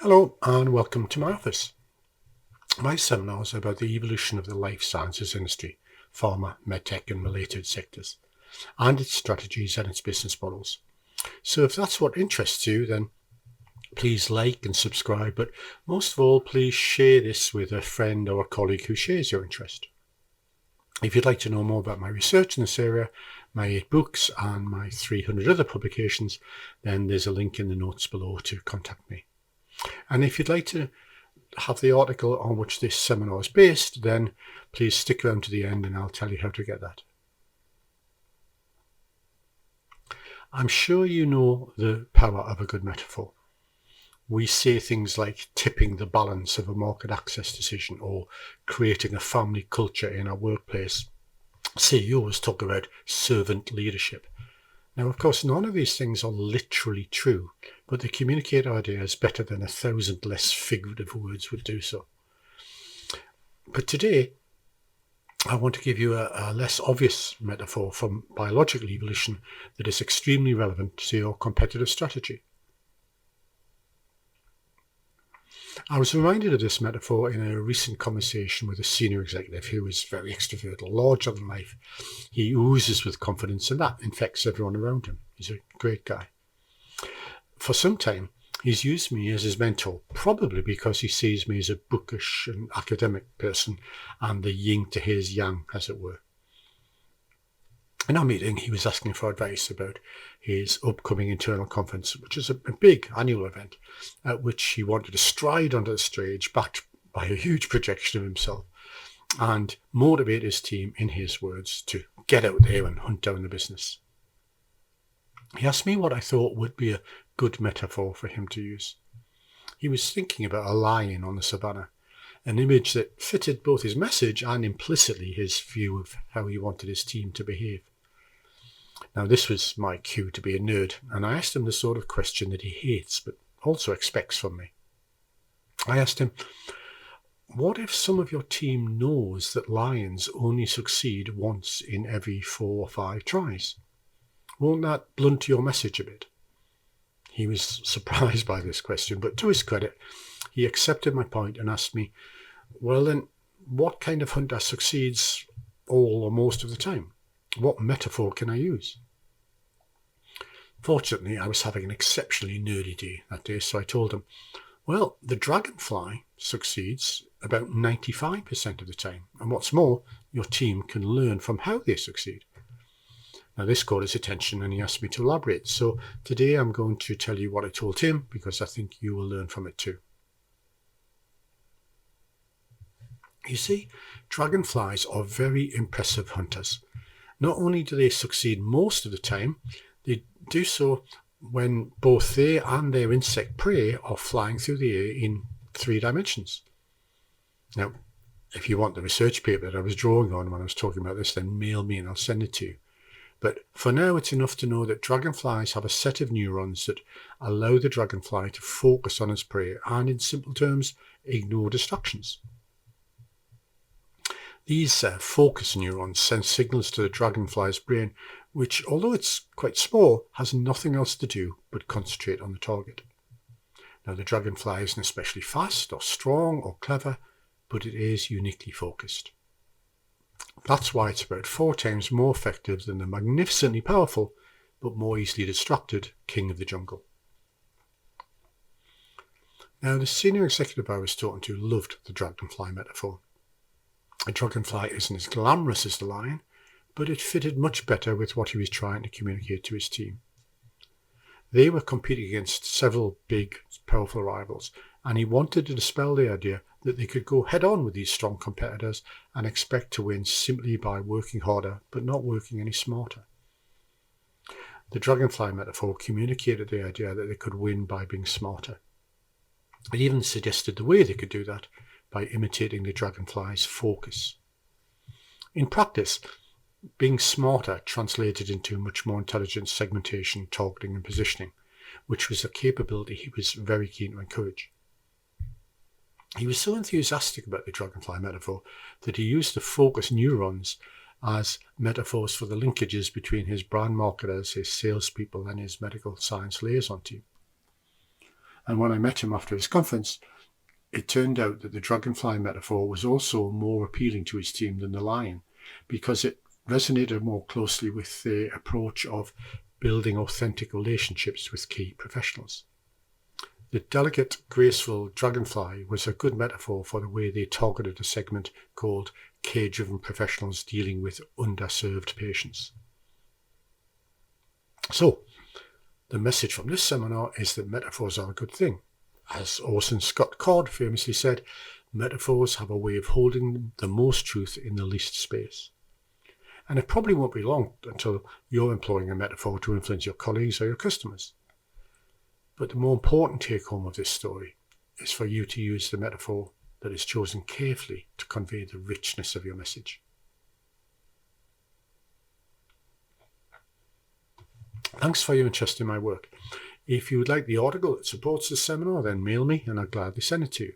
Hello and welcome to my office. My seminars are about the evolution of the life sciences industry, pharma, medtech and related sectors, and its strategies and its business models. So if that's what interests you, then please like and subscribe, but most of all, please share this with a friend or a colleague who shares your interest. If you'd like to know more about my research in this area, my 8 books and my 300 other publications, then there's a link in the notes below to contact me. And if you'd like to have the article on which this seminar is based, then please stick around to the end and I'll tell you how to get that. I'm sure you know the power of a good metaphor. We say things like tipping the balance of a market access decision or creating a family culture in our workplace. CEOs talk about servant leadership. Now, of course, none of these things are literally true, but they communicate ideas better than 1,000 less figurative words would do so. But today, I want to give you a less obvious metaphor from biological evolution that is extremely relevant to your competitive strategy. I was reminded of this metaphor in a recent conversation with a senior executive who is very extroverted, larger than life. He oozes with confidence and that infects everyone around him. He's a great guy. For some time, he's used me as his mentor, probably because he sees me as a bookish and academic person and the yin to his yang, as it were. In our meeting, he was asking for advice about his upcoming internal conference, which is a big annual event at which he wanted to stride onto the stage, backed by a huge projection of himself, and motivate his team, in his words, to get out there and hunt down the business. He asked me what I thought would be a good metaphor for him to use. He was thinking about a lion on the savannah, an image that fitted both his message and implicitly his view of how he wanted his team to behave. Now, this was my cue to be a nerd, and I asked him the sort of question that he hates, but also expects from me. I asked him, what if some of your team knows that lions only succeed once in every 4 or 5 tries? Won't that blunt your message a bit? He was surprised by this question, but to his credit, he accepted my point and asked me, well then, what kind of hunter succeeds all or most of the time? What metaphor can I use? Fortunately, I was having an exceptionally nerdy day that day, so I told him, well, the dragonfly succeeds about 95% of the time. And what's more, your team can learn from how they succeed. Now, this caught his attention and he asked me to elaborate. So today I'm going to tell you what I told him because I think you will learn from it too. You see, dragonflies are very impressive hunters. Not only do they succeed most of the time, they do so when both they and their insect prey are flying through the air in 3 dimensions. Now, if you want the research paper that I was drawing on when I was talking about this, then mail me and I'll send it to you. But for now, it's enough to know that dragonflies have a set of neurons that allow the dragonfly to focus on its prey and, in simple terms, ignore distractions. These focus neurons send signals to the dragonfly's brain, which, although it's quite small, has nothing else to do but concentrate on the target. Now, the dragonfly isn't especially fast or strong or clever, but it is uniquely focused. That's why it's about 4 times more effective than the magnificently powerful, but more easily distracted king of the jungle. Now, the senior executive I was talking to loved the dragonfly metaphor. A dragonfly isn't as glamorous as the lion, but it fitted much better with what he was trying to communicate to his team. They were competing against several big, powerful rivals, and he wanted to dispel the idea that they could go head-on with these strong competitors and expect to win simply by working harder, but not working any smarter. The dragonfly metaphor communicated the idea that they could win by being smarter. It even suggested the way they could do that, by imitating the dragonfly's focus. In practice, being smarter translated into much more intelligent segmentation, targeting and positioning, which was a capability he was very keen to encourage. He was so enthusiastic about the dragonfly metaphor that he used the focus neurons as metaphors for the linkages between his brand marketers, his salespeople and his medical science liaison team. And when I met him after his conference, it turned out that the dragonfly metaphor was also more appealing to his team than the lion, because it resonated more closely with the approach of building authentic relationships with key professionals. The delicate, graceful dragonfly was a good metaphor for the way they targeted a segment called care-driven professionals dealing with underserved patients. So, the message from this seminar is that metaphors are a good thing. As Orson Scott Card famously said, metaphors have a way of holding the most truth in the least space. And it probably won't be long until you're employing a metaphor to influence your colleagues or your customers. But the more important take-home of this story is for you to use the metaphor that is chosen carefully to convey the richness of your message. Thanks for your interest in my work. If you would like the article that supports this seminar, then mail me and I'll gladly send it to you.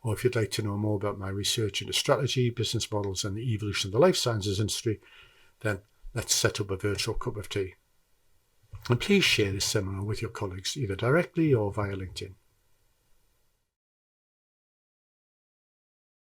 Or if you'd like to know more about my research into strategy, business models and the evolution of the life sciences industry, then let's set up a virtual cup of tea. And please share this seminar with your colleagues either directly or via LinkedIn.